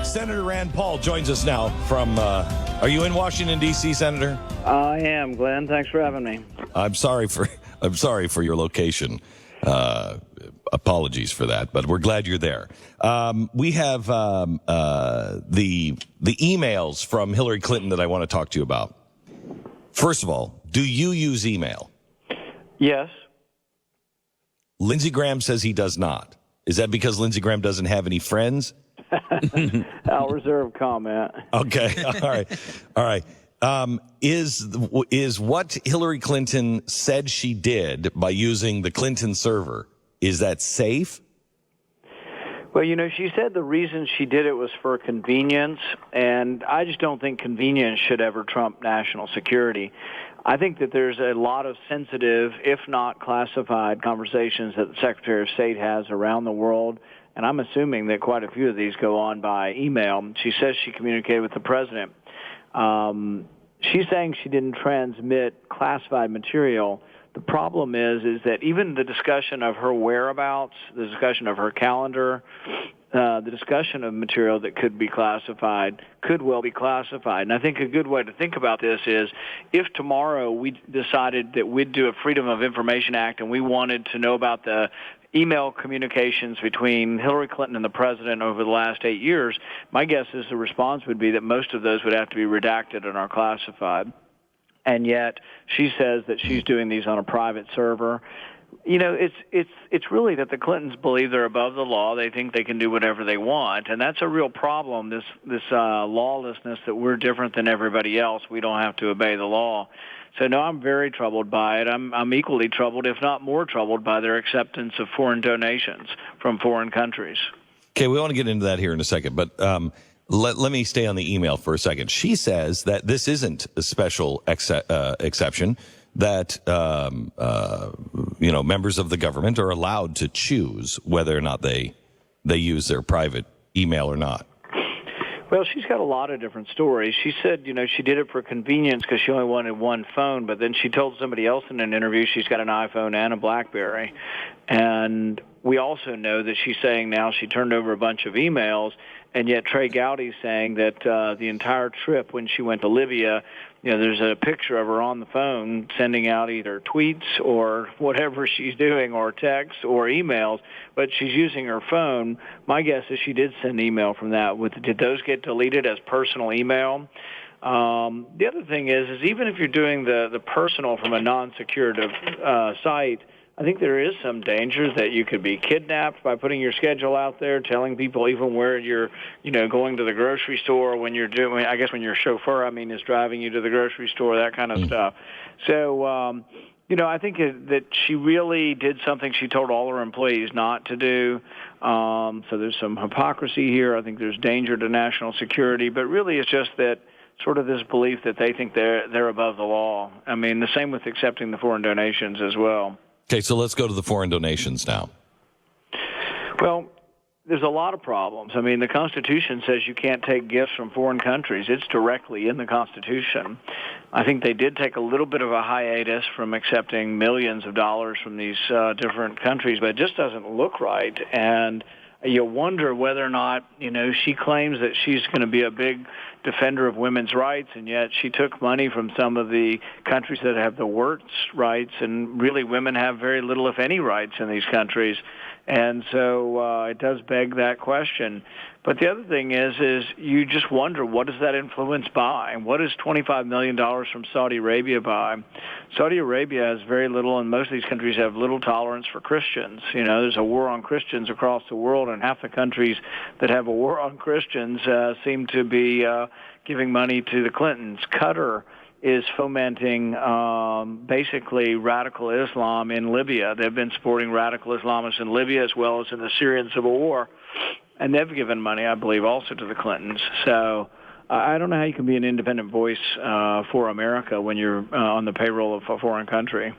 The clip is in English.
Senator Rand Paul joins us now from, are you in Washington, D.C., Senator? I am, Glenn. Thanks for having me. I'm sorry for your location. Apologies for that, but we're glad you're there. We have the emails from Hillary Clinton that I want to talk to you about. First of all, do you use email? Yes. Lindsey Graham says he does not. Is that because Lindsey Graham doesn't have any friends? I'll reserve comment. Okay. All right. Is what Hillary Clinton said she did by using the Clinton server, is that safe? Well, she said the reason she did it was for convenience, and I just don't think convenience should ever trump national security. I think that there's a lot of sensitive, if not classified, conversations that the Secretary of State has around the world, and I'm assuming that quite a few of these go on by email. She says she communicated with the president. She's saying she didn't transmit classified material. The problem is that even the discussion of her whereabouts, the discussion of her calendar, the discussion of material that could be classified could well be classified. And I think a good way to think about this is if tomorrow we decided that we'd do a Freedom of Information Act and we wanted to know about the email communications between Hillary Clinton and the president over the last 8 years, my guess is the response would be that most of those would have to be redacted and are classified. And yet she says that she's doing these on a private server. It's really that the Clintons believe they're above the law. They think they can do whatever they want, and that's a real problem. This lawlessness that we're different than everybody else. We don't have to obey the law. So no, I'm very troubled by it. I'm equally troubled, if not more troubled, by their acceptance of foreign donations from foreign countries. Okay, we want to get into that here in a second, but let me stay on the email for a second. She says that this isn't a special exception, that members of the government are allowed to choose whether or not they use their private email or not. Well, she's got a lot of different stories. She said, she did it for convenience because she only wanted one phone, but then she told somebody else in an interview she's got an iPhone and a BlackBerry. And we also know that she's saying now she turned over a bunch of emails, and yet Trey Gowdy's saying that the entire trip when she went to Libya, there's a picture of her on the phone sending out either tweets or whatever she's doing or texts or emails, but she's using her phone. My guess is she did send email from that. Did those get deleted as personal email? The other thing is even if you're doing the personal from a non-secured site, I think there is some danger that you could be kidnapped by putting your schedule out there, telling people even where you're, going to the grocery store when you're doing, I guess when your chauffeur, is driving you to the grocery store, that kind of stuff. So, I think that she really did something she told all her employees not to do. So there's some hypocrisy here. I think there's danger to national security, but really it's just that sort of this belief that they think they're above the law. The same with accepting the foreign donations as well. Okay, so let's go to the foreign donations now. Well, there's a lot of problems. The Constitution says you can't take gifts from foreign countries. It's directly in the Constitution. I think they did take a little bit of a hiatus from accepting millions of dollars from these different countries, but it just doesn't look right. And you wonder whether or not, she claims that she's going to be a big defender of women's rights, and yet she took money from some of the countries that have the worst rights, and really women have very little, if any, rights in these countries. And so it does beg that question. But the other thing is you just wonder, what does that influence buy? And what is $25 million from Saudi Arabia buy? Saudi Arabia has very little, and most of these countries have little tolerance for Christians. There's a war on Christians across the world, and half the countries that have a war on Christians seem to be giving money to the Clintons. Qatar is fomenting basically radical Islam in Libya. They've been supporting radical Islamists in Libya as well as in the Syrian civil war. And they've given money, I believe, also to the Clintons. So I don't know how you can be an independent voice for America when you're on the payroll of a foreign country.